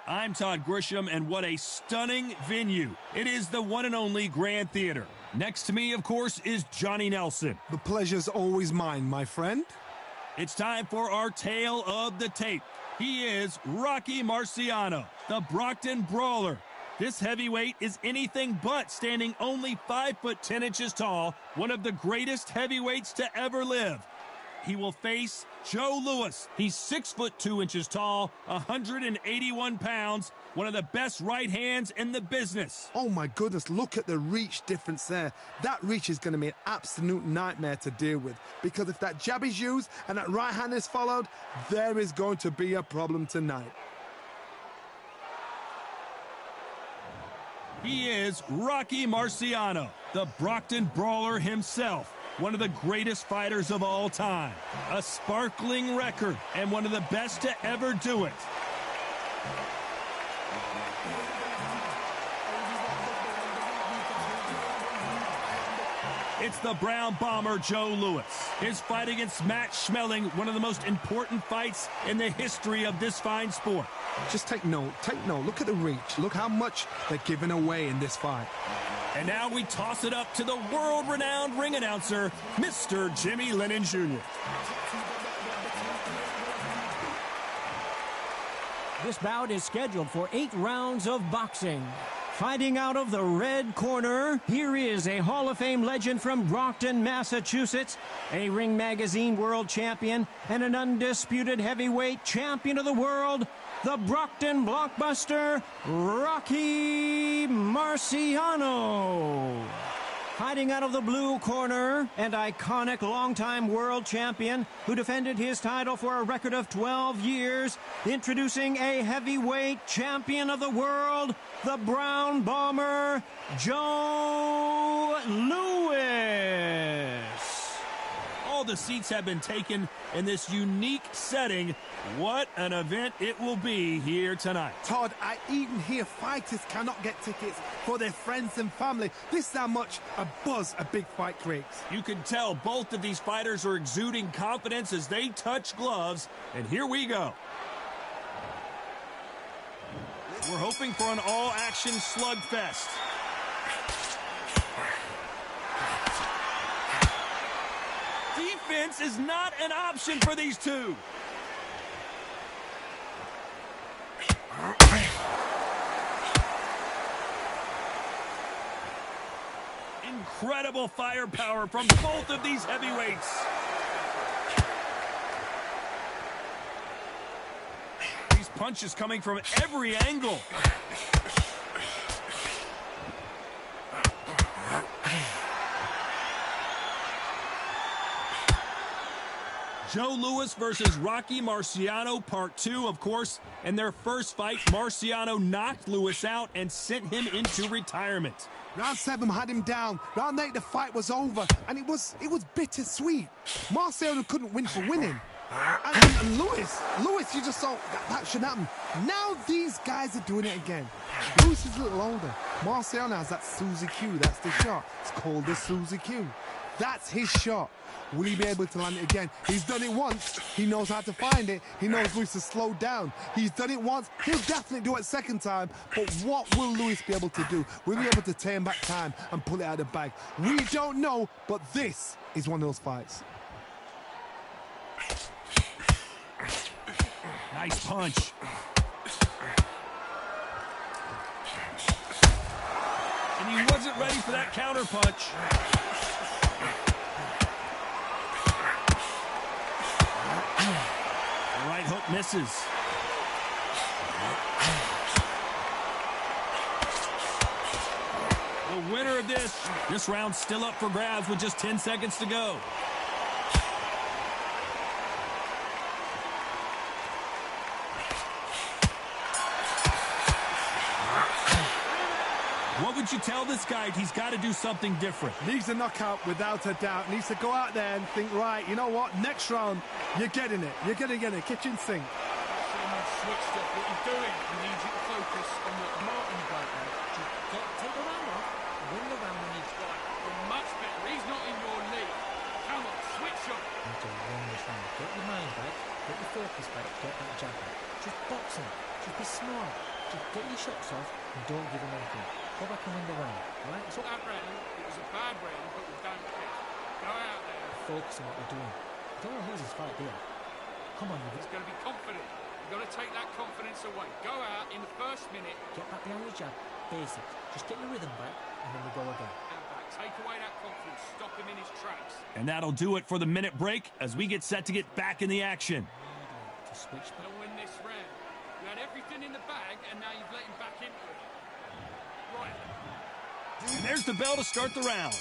I'm Todd Grisham, and what a stunning venue. It is the one and only Grand Theater. Next to me, of course, is Johnny Nelson. The pleasure's always mine, my friend. It's time for our tale of the tape. He is Rocky Marciano, the Brockton Brawler. This heavyweight is anything but standing only 5'10" tall, one of the greatest heavyweights to ever live. He will face Joe Louis. He's 6'2" tall, 181 pounds, one of the best right hands in the business. Oh my goodness, look at the reach difference there. That reach is going to be an absolute nightmare to deal with, because if that jab is used and that right hand is followed, there is going to be a problem tonight. He is Rocky Marciano, the Brockton Brawler himself. One of the greatest fighters of all time. A sparkling record and one of the best to ever do it. It's the Brown Bomber Joe Louis. His fight against Matt Schmeling, one of the most important fights in the history of this fine sport. Just take note, look at the reach. Look how much they're giving away in this fight. And now we toss it up to the world-renowned ring announcer, Mr. Jimmy Lennon Jr. This bout is scheduled for 8 rounds of boxing. Fighting out of the red corner, here is a Hall of Fame legend from Brockton, Massachusetts, a Ring Magazine world champion, and an undisputed heavyweight champion of the world, the Brockton blockbuster, Rocky Marciano. Fighting out of the blue corner, an iconic longtime world champion who defended his title for a record of 12 years, introducing a heavyweight champion of the world, the Brown Bomber, Joe Louis. All the seats have been taken in this unique setting. What an event it will be here tonight. Todd, I even hear fighters cannot get tickets for their friends and family. This is how much a buzz a big fight creates. You can tell both of these fighters are exuding confidence as they touch gloves. And here we go. We're hoping for an all-action slugfest. Defense is not an option for these two. Incredible firepower from both of these heavyweights. These punches coming from every angle. Joe Louis versus Rocky Marciano, part 2, of course. In their first fight, Marciano knocked Louis out and sent him into retirement. Round 7 had him down. Round 8, the fight was over, and it was bittersweet. Marciano couldn't win for winning. And Louis, you just saw that should happen. Now these guys are doing it again. Louis is a little older. Marciano has that Suzy Q. That's the shot. It's called the Suzy Q. That's his shot. Will he be able to land it again? He's done it once. He knows how to find it. He knows Louis to slow down. He's done it once. He'll definitely do it a second time. But what will Louis be able to do? Will he be able to turn back time and pull it out of the bag? We don't know, but this is one of those fights. Nice punch. And he wasn't ready for that counter punch. The right hook misses. The winner of this round's still up for grabs with just 10 seconds to go. What would you tell this guy? He's got to do something different. Needs a knockout without a doubt. Needs to go out there and think, right, you know what? Next round, you're getting it. You're going to get a kitchen sink. Switched up what he's doing. He needs you to focus on what Martin's right now. Just got to take the round off. Win the round when he's right. You're much better. He's not in your league. Come on, switch up. You need to win this round. Get your mind back. Get your focus back. Get that jab back. Just box him. Just be smart. Just get your shots off and don't give him anything. Go back and win the round, right? So That round, it was a bad round, but we don't care. Go out there. focus on what we're doing. Don't lose this fight, dear. Come on, He's going to be confident. You've got to take that confidence away. Go out in the first minute. get back behind your jab. Basic. Just get your rhythm back, and then we go again. And back. Take away that confidence. Stop him in his tracks. And that'll do it for the minute break as we get set to get back in the action. To switch back. To win this round. You had everything in the bag, and now you've let him back into it. Right. And there's the bell to start the round.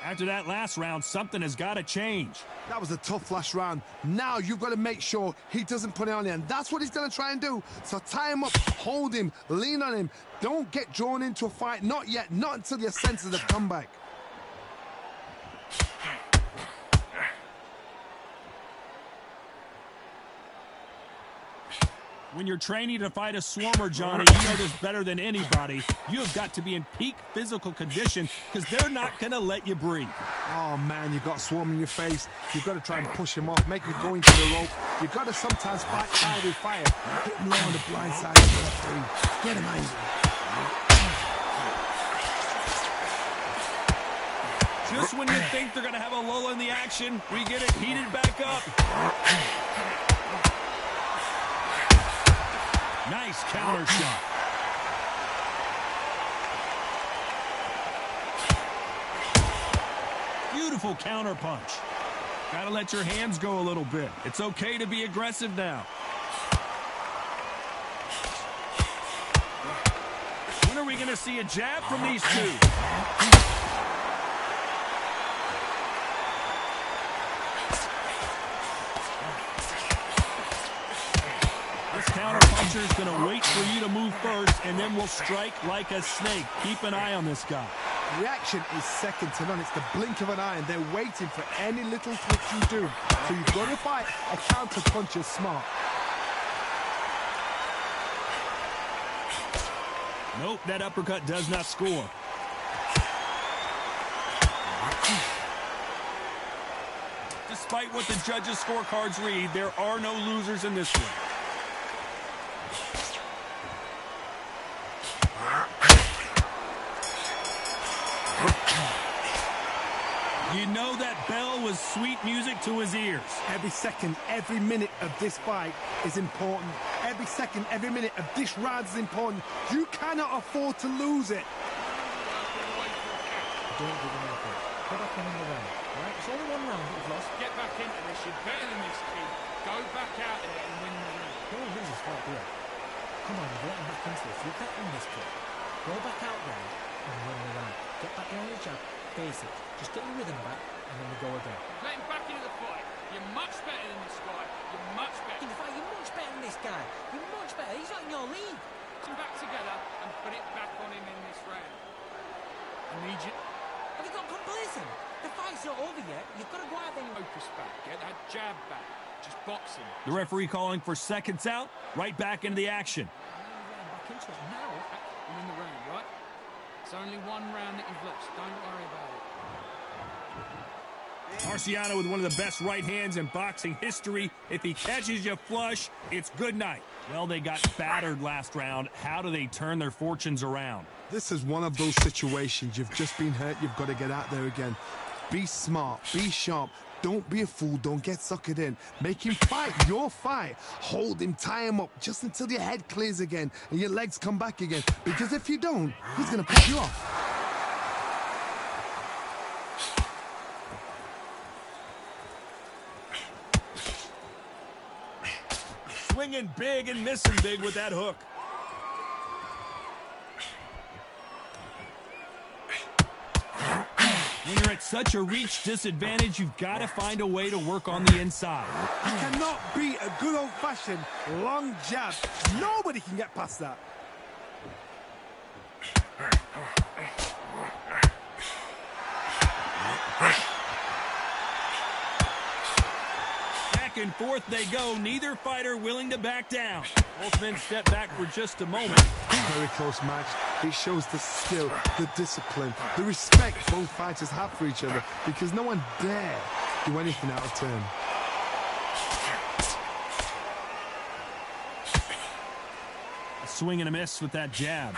After that last round, something has got to change. That was a tough last round. Now you've got to make sure he doesn't put it on you, and that's what he's going to try and do. So tie him up, hold him, lean on him. Don't get drawn into a fight. Not yet. Not until your senses have come back. When you're training to fight a swarmer, Johnny, you know this better than anybody. You have got to be in peak physical condition because they're not going to let you breathe. Oh, man, you've got Swarm in your face. You've got to try and push him off, make him go into the rope. You've got to sometimes fight fire with fire. Hit him low on the blind side. Get him angry. Just when you think they're going to have a lull in the action, we get it heated back up. Nice counter shot. Beautiful counter punch. Gotta let your hands go a little bit. It's okay to be aggressive now. When are we gonna see a jab from these two? This counter-puncher is going to wait for you to move first, and then will strike like a snake. Keep an eye on this guy. Reaction is second to none. It's the blink of an eye, and they're waiting for any little twitch you do. So you've got to fight a counter-puncher smart. Nope, that uppercut does not score. Despite what the judges' scorecards read, there are no losers in this one. You know that bell was sweet music to his ears. Every second, every minute of this fight is important. Every second, every minute of this round is important. You cannot afford to lose it. Don't give him anything. Go back and win the round, right? It's only one round that you've lost. Get back into this. You're better than this, kid. Go back out there and win the round. Don't lose this fight, dear. Come on, you're getting back into this. You're betting this kid. Go back out there and win the round. Get back behind your jab. Basic. Just get your rhythm back, and then we go again. Let him back into the fight. You're much better than this guy. You're much better. In fact, you're much better than this guy. You're much better. He's not in your league. Come back together and put it back on him in this round. I need you. Have you got complacent? The fight's not over yet. You've got to go out there and Focus back. Get that jab back. Just box him. The referee calling for seconds out, right back into the action. back into it now. You win the round, right? It's only one round that you've lost. Don't worry about it. Marciano with one of the best right hands in boxing history. If he catches you flush, it's good night. Well, they got battered last round. How do they turn their fortunes around? This is one of those situations. You've just been hurt. You've got to get out there again. Be smart. Be sharp. Don't be a fool. Don't get suckered in. Make him fight your fight. Hold him, tie him up just until your head clears again and your legs come back again. Because if you don't, he's going to put you off. Swinging big and missing big with that hook. When you're at such a reach disadvantage, you've got to find a way to work on the inside. You cannot beat a good old-fashioned long jab. Nobody can get past that. Back and forth they go, neither fighter willing to back down. Both men step back for just a moment. Very close match. It shows the skill, the discipline, the respect both fighters have for each other because no one dare do anything out of turn. A Swing and a miss with that jab.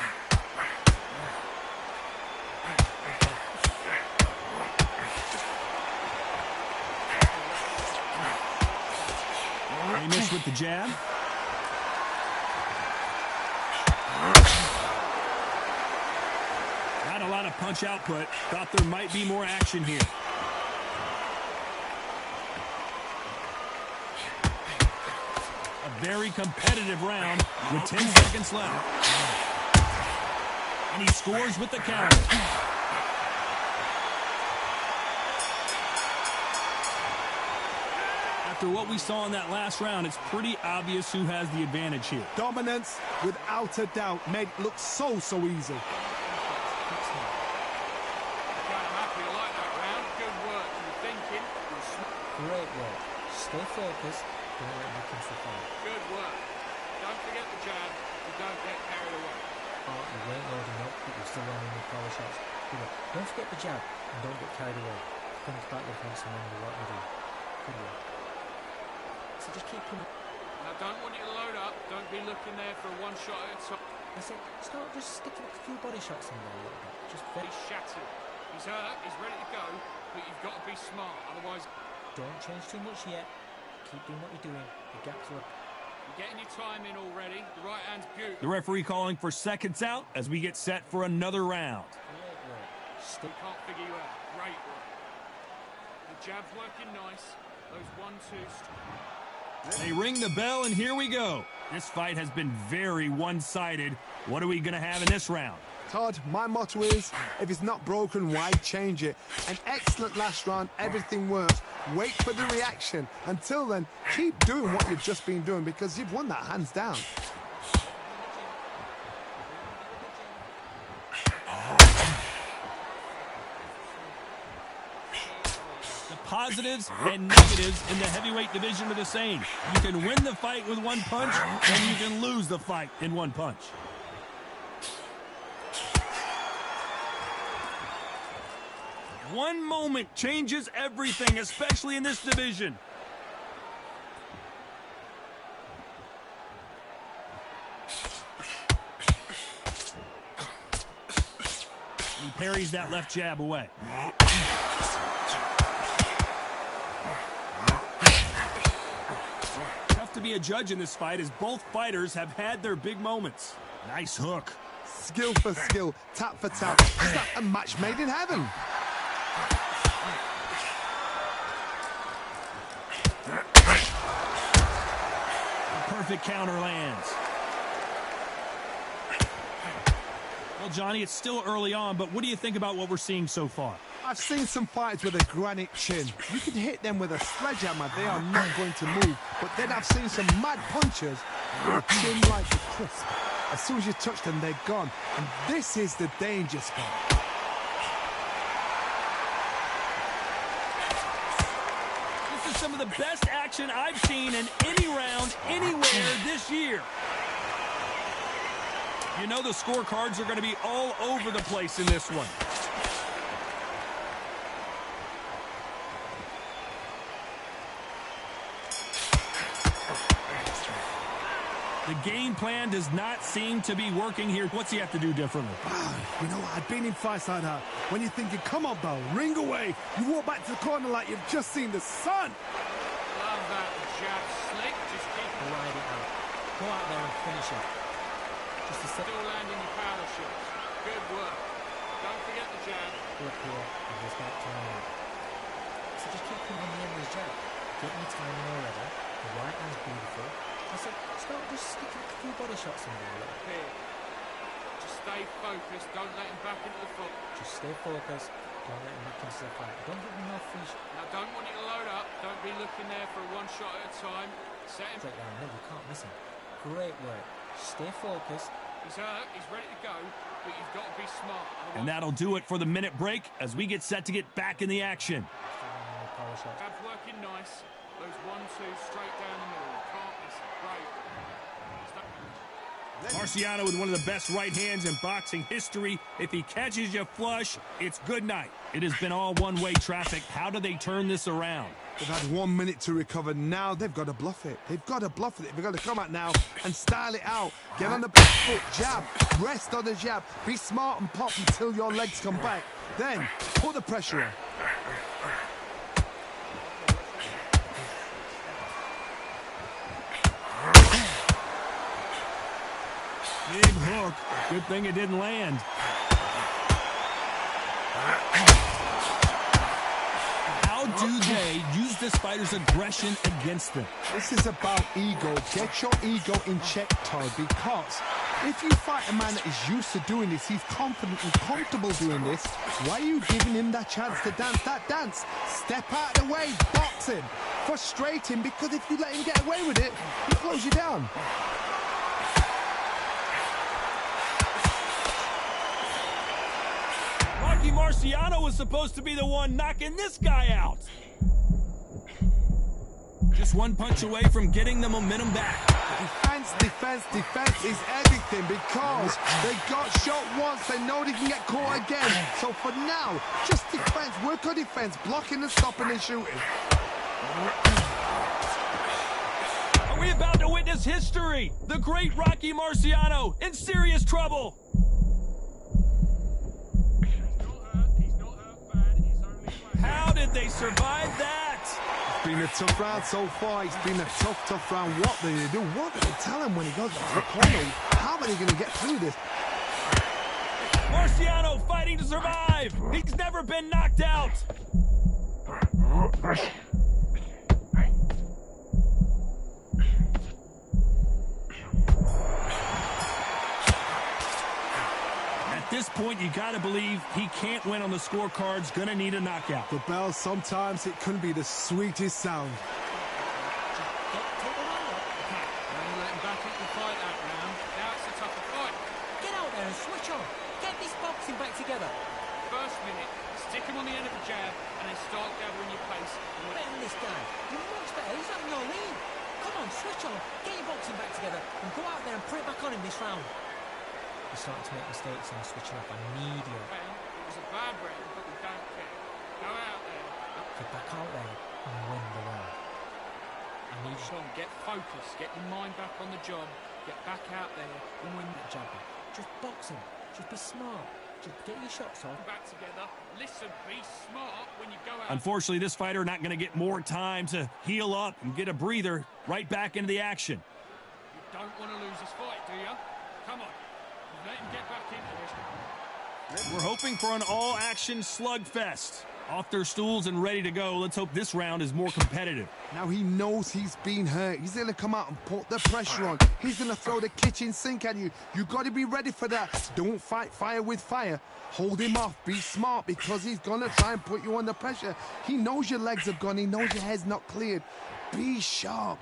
They miss with the jab. Not a lot of punch output. Thought there might be more action here. A very competitive round with 10 seconds left. And he scores with the counter. After what we saw in that last round, it's pretty obvious who has the advantage here. Dominance, without a doubt, made it look so easy. I'm happy to like that round. Good work. You were thinking. Great work. Stay focused. Don't let me catch the fight. Good work. Don't forget the jab. You don't get carried away. Oh, you weren't loading up, but you're still landing your power shots. Good work. Don't forget the jab and don't get carried away. Comes back with hands and remember what you do. Good work. So just keep coming. Now don't want you to load up. Don't be looking there for a one shot at a time. I said, start just sticking a few body shots in there a little bit. Just very He's shattered. He's hurt. He's ready to go. But you've got to be smart. Otherwise, don't change too much yet. Keep doing what you're doing. The gaps are up. you're getting your time in already. The right hand's beautiful. The referee calling for seconds out as we get set for another round. Great work. Stick. Can't figure you out. Great work. The jab's working nice. Those 1-2s. They ring the bell, and here we go. This fight has been very one-sided. What are we going to have in this round? Todd, my motto is, if it's not broken, why change it? An excellent last round, everything works. Wait for the reaction. Until then, keep doing what you've just been doing because you've won that hands down. Positives and negatives in the heavyweight division are the same. You can win the fight with one punch, and you can lose the fight in one punch. One moment changes everything, especially in this division. He parries that left jab away. To be a judge in this fight as both fighters have had their big moments. Nice hook. Skill for skill, tap for tap. Is that a match made in heaven? A perfect counter lands. Well, Johnny, it's still early on, but what do you think about what we're seeing so far? I've seen some fighters with a granite chin. You can hit them with a sledgehammer, they are not going to move. But then I've seen some mad punchers with a chin like a crisp. As soon as you touch them, they're gone. And this is the danger spot. This is some of the best action I've seen in any round, anywhere this year. You know the scorecards are going to be all over the place in this one. The game plan does not seem to be working here. What's he have to do differently? You know, I've been in fights like that. When you're thinking, come on, Bell, ring away. You walk back to the corner like you've just seen the sun. Love that jab slick. Just keep it. Ride it out. Go out there and finish it. Just a second. Still landing your power shots. Good work. Don't forget the jab. Look here, and just that time. So just keep coming on the end of his jab. Get me timing already. The right hand's beautiful. I said, start just sticking a few body shots in there. Look. Here. Just stay focused. Don't let him back into the foot. Just stay focused. Don't let him back into the fight. Don't give him no free shot. Now don't want you to load up. Don't be looking there for a one shot at a time. Set him. Straight down, no, you can't miss him. Great work. Stay focused. He's hurt. He's ready to go. But you've got to be smart. And that'll do it for the minute break as we get set to get back in the action. Power shots. Jab's working nice. Those 1-2 straight down the middle. You can't miss it. Great. Marciano with one of the best right hands in boxing history. If he catches you flush, it's good night. It has been all one-way traffic. How do they turn this around? They've had 1 minute to recover. Now they've got to bluff it. They've got to bluff it. They've got to come out now and style it out. Get on the back foot, jab, rest on the jab. Be smart and pop until your legs come back. Then put the pressure on. Big hook. Good thing it didn't land. How do they use this fighter's aggression against them? This is about ego. Get your ego in check, Todd, because if you fight a man that is used to doing this, he's confident and comfortable doing this, why are you giving him that chance to dance that dance? Step out of the way, box him, frustrate him, because if you let him get away with it, he close you down. Marciano was supposed to be the one knocking this guy out. Just one punch away from getting the momentum back. Defense, defense, defense is everything because they got shot once. They know they can get caught again. So for now, just defense, work on defense, blocking and stopping and shooting. Are we about to witness history? The great Rocky Marciano in serious trouble. How did they survive that? It's been a tough round so far. It's been a tough round. What do they do? What do they tell him when he goes to the corner? How are they going to get through this? Marciano fighting to survive. He's never been knocked out. At this point, you got to believe he can't win on the scorecards. Gonna need a knockout. The bell, sometimes it can be the sweetest sound. Get out there and switch on. Get this boxing back together. First minute, stick him on the end of the jab and then start gathering your pace. Better than this guy. You're much better. He's having no lead. Come on, switch on. Get your boxing back together and go out there and put it back on him this round. He's starting to make mistakes and switching up immediately. Well, it was a bad round, but we don't care. Go out there. Get back out there and win the round. I need you Sean, get focused. Get your mind back on the job. Get back out there and win that jab back. Just box him. Just be smart. Just get your shots on. back together. Listen, be smart when you go out. Unfortunately, this fighter not going to get more time to heal up and get a breather. Right back into the action. You don't want to lose this fight, do you? Come on. Let him get back into it. We're hoping for an all-action slugfest. Off their stools and ready to go. Let's hope this round is more competitive. Now he knows he's been hurt. He's going to come out and put the pressure on. He's going to throw the kitchen sink at you. You got to be ready for that. Don't fight fire with fire. Hold him off. Be smart because he's going to try and put you under pressure. He knows your legs are gone. He knows your head's not cleared. Be sharp.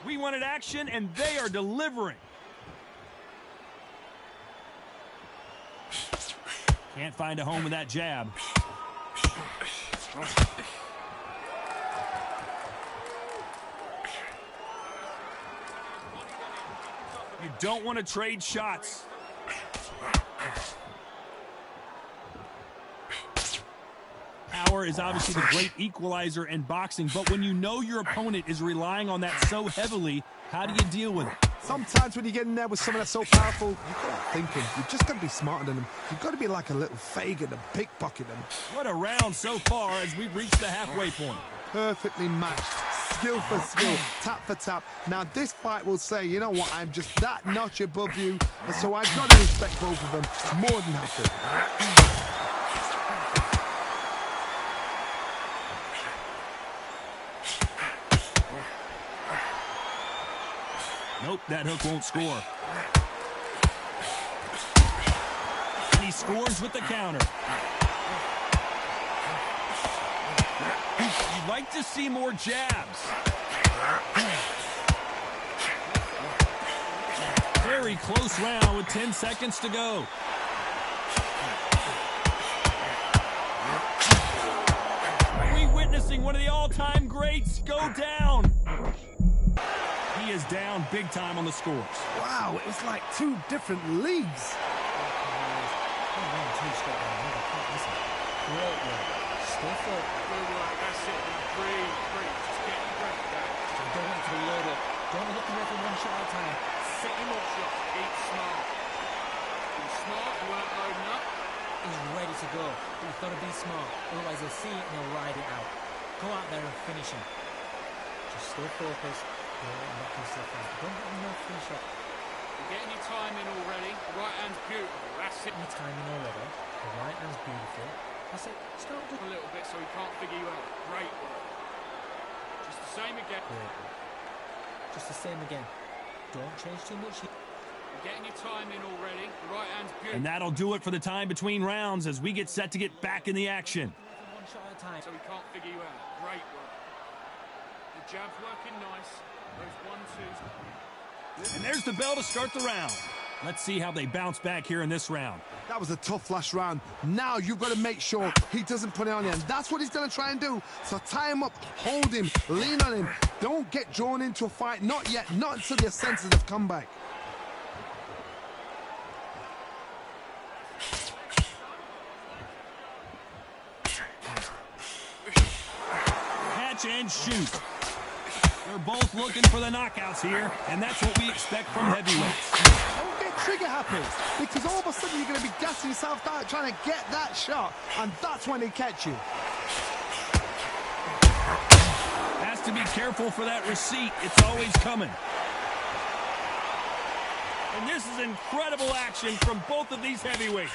We wanted action, and they are delivering. Can't find a home with that jab. You don't want to trade shots. Power is obviously the great equalizer in boxing, but when you know your opponent is relying on that so heavily, how do you deal with it? Sometimes when you get in there with someone that's so powerful, you've got to think him. You've just got to be smarter than him. You've got to be like a little Fagin and pickpocket him. What a round so far as we've reached the halfway point. Perfectly matched. Skill for skill, tap for tap. Now this fight will say, you know what, I'm just that notch above you, and so I've got to respect both of them more than happy. Nope, that hook won't score. And he scores with the counter. You'd like to see more jabs. Very close round with 10 seconds to go. watching one of the all-time greats go down. He is down big time on the scores. Wow, it was like two different leagues. Stay fit. Good work, that's it. Breathe, breathe. Just get your breath back. Don't want to load up. Don't look at every one shot at a time. Set him up shots. Eat smart. Be smart, you weren't loading up. He's ready to go. But you've got to be smart. Otherwise he'll see it and he'll ride it out. Go out there and finish him. Just stay focused. Don't knock yourself out. Don't get him no free shot. You're getting your time in already. The right hand's beautiful. That's it. Your timing already. The right hand's beautiful. That's it. Start with A little bit so he can't figure you out. Great work. Just the same again. great. Just the same again. Don't change too much. You're getting your time in already. The right hand's beautiful. And that'll do it for the time between rounds as we get set to get back in the action. One shot at a time. So he can't figure you out. Great work. The jab's working nice. Those 1-2s. And there's the bell to start the round. Let's see how they bounce back here in this round. That was a tough last round. Now you've got to make sure he doesn't put it on you. And that's what he's going to try and do. So tie him up, hold him, lean on him. Don't get drawn into a fight. Not yet. Not until your senses have come back. Catch and shoot. They're both looking for the knockouts here, and that's what we expect from heavyweights. Don't get trigger happy, because all of a sudden you're going to be gassing yourself out trying to get that shot, and that's when they catch you. Has to be careful for that receipt. It's always coming. And this is incredible action from both of these heavyweights.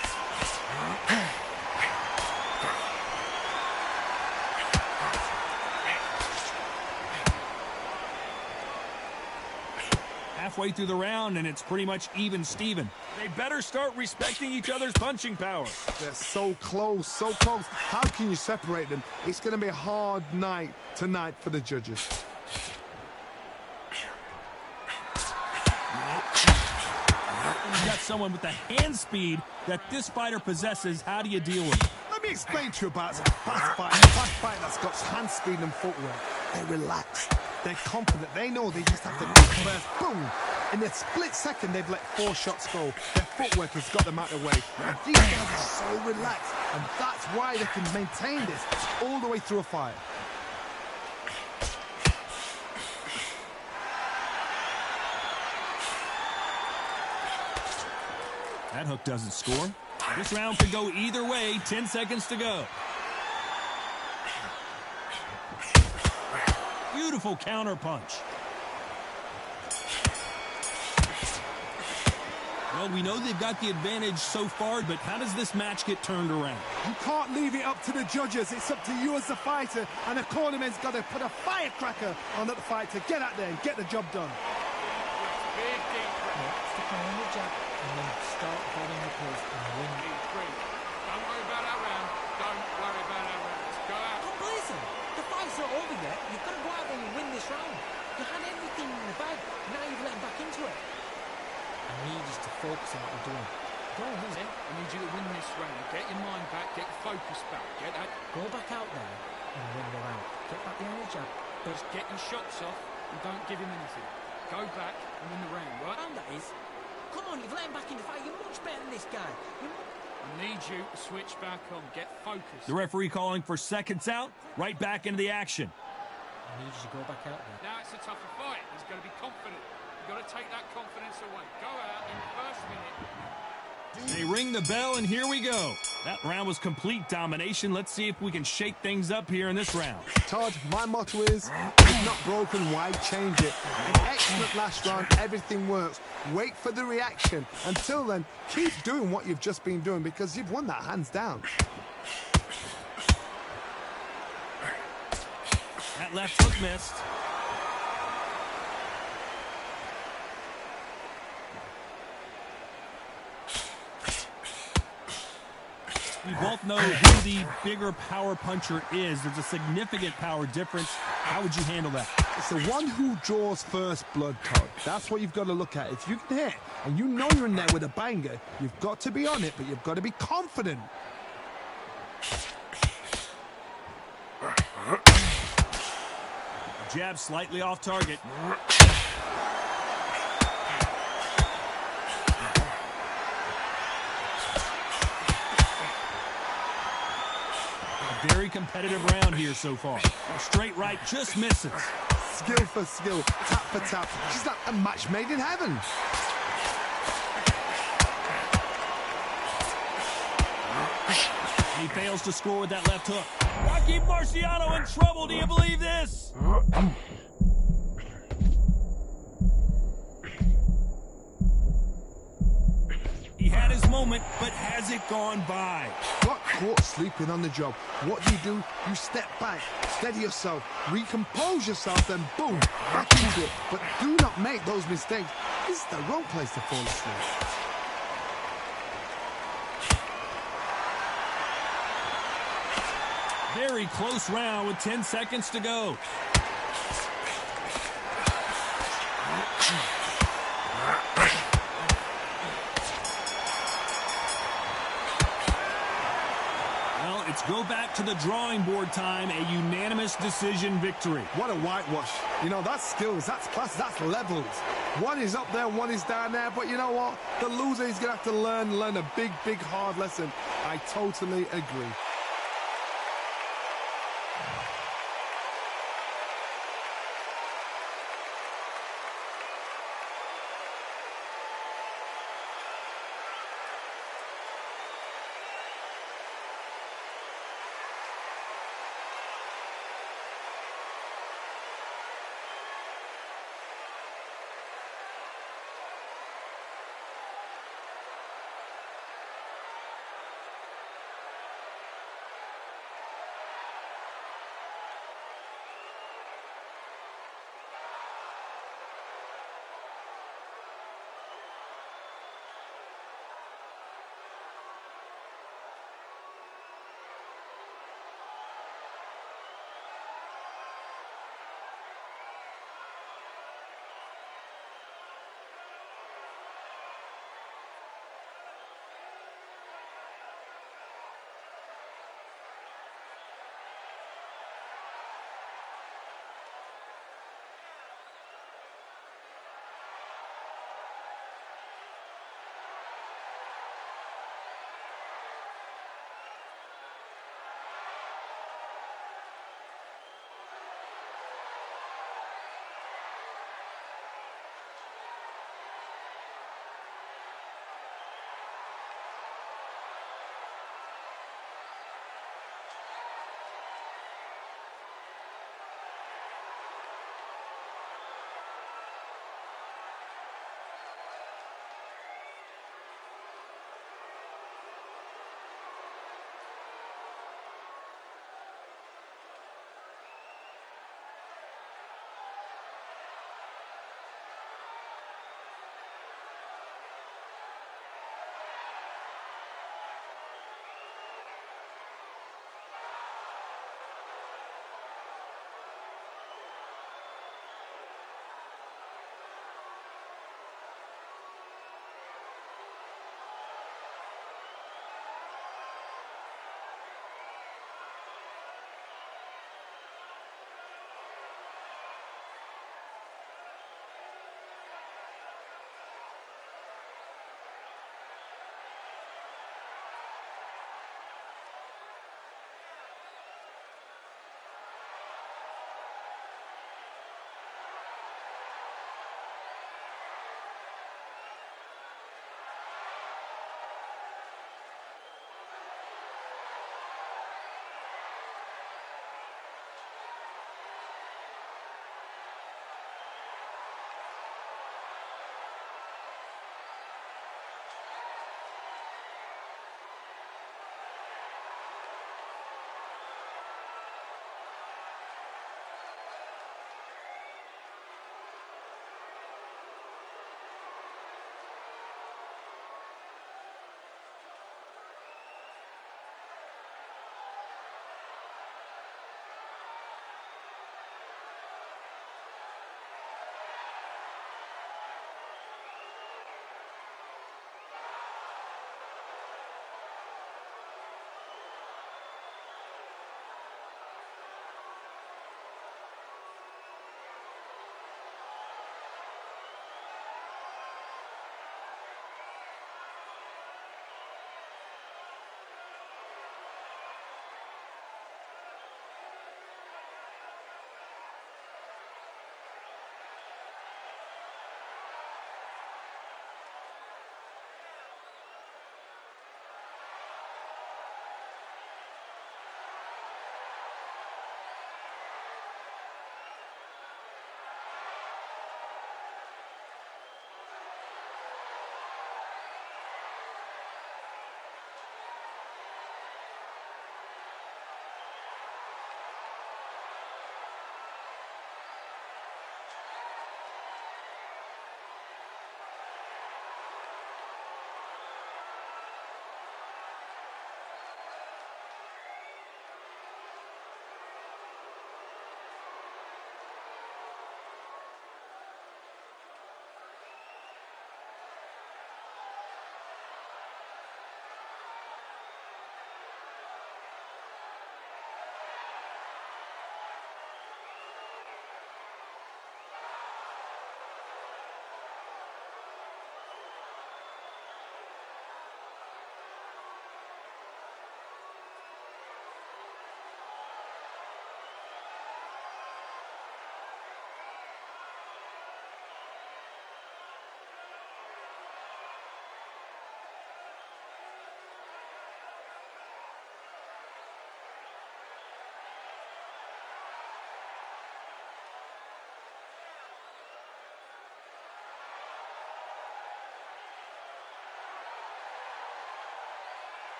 Halfway through the round, and it's pretty much even Steven. They better start respecting each other's punching power. They're so close, so close. How can you separate them? It's going to be a hard night tonight for the judges. You've got someone with the hand speed that this fighter possesses. How do you deal with it? Let me explain to you about a fast fight that's got hand speed and footwork. They're relaxed. They're confident. They know they just have to go first. Boom! In a split second, they've let 4 shots go. Their footwork has got them out of the way. And these guys are so relaxed. And that's why they can maintain this all the way through a fight. That hook doesn't score. This round could go either way. 10 seconds to go. Beautiful counter punch. Well, we know they've got the advantage so far, but how does this match get turned around? You can't leave it up to the judges. It's up to you as the fighter. And the cornerman's got to put a firecracker on that fight to get out there and get the job done. Big deep breath. Stick on the jab and then start holding the pace and win. Deep breathe. Don't worry about that round. Don't worry about that round. Just go out. Don't listen. The fight's not over yet. You've got to go out there and win this round. You had everything in the bag. Now you've let him back into it. I need you to focus on what you're doing. Go on, listen. I need you to win this round. Get your mind back. Get your focus back. Get that. Go back out there and win the round. Get back behind the jab. Just get your shots off and don't give him anything. Go back and win the round, right? And that is. Come on, you've let him back in the fight. You're much better than this guy. I need you to switch back on. Get focused. The referee calling for seconds out. Right back into the action. I need you to go back out there. Now it's a tougher fight. He's going to be confident. You've got to take that confidence away. Go out in the first minute. They ring the bell, and here we go. That round was complete domination. Let's see if we can shake things up here in this round. Todd, my motto is, if not broken, why change it? An excellent last round, everything works. Wait for the reaction. Until then, keep doing what you've just been doing because you've won that hands down. That left hook missed. We both know who the bigger power puncher is. There's a significant power difference. How would you handle that? It's the one who draws first blood, Todd. That's what you've got to look at. If you can hit, and you know you're in there with a banger, you've got to be on it, but you've got to be confident. Jab slightly off target. A very competitive round here so far. A straight right just misses. Skill for skill, tap for tap. She's like a match made in heaven. He fails to score with that left hook. Rocky Marciano in trouble. Do you believe this? He had his moment, but has it gone by? Got caught sleeping on the job. What do? You step back, steady yourself, recompose yourself, then boom, back into it. But do not make those mistakes. This is the wrong place to fall asleep. Very close round with 10 seconds to go. Well, it's go back to the drawing board time, a unanimous decision victory. What a whitewash. You know, that's skills, that's class, that's levels. One is up there, one is down there, but you know what? The loser is going to have to learn a big, big, hard lesson. I totally agree.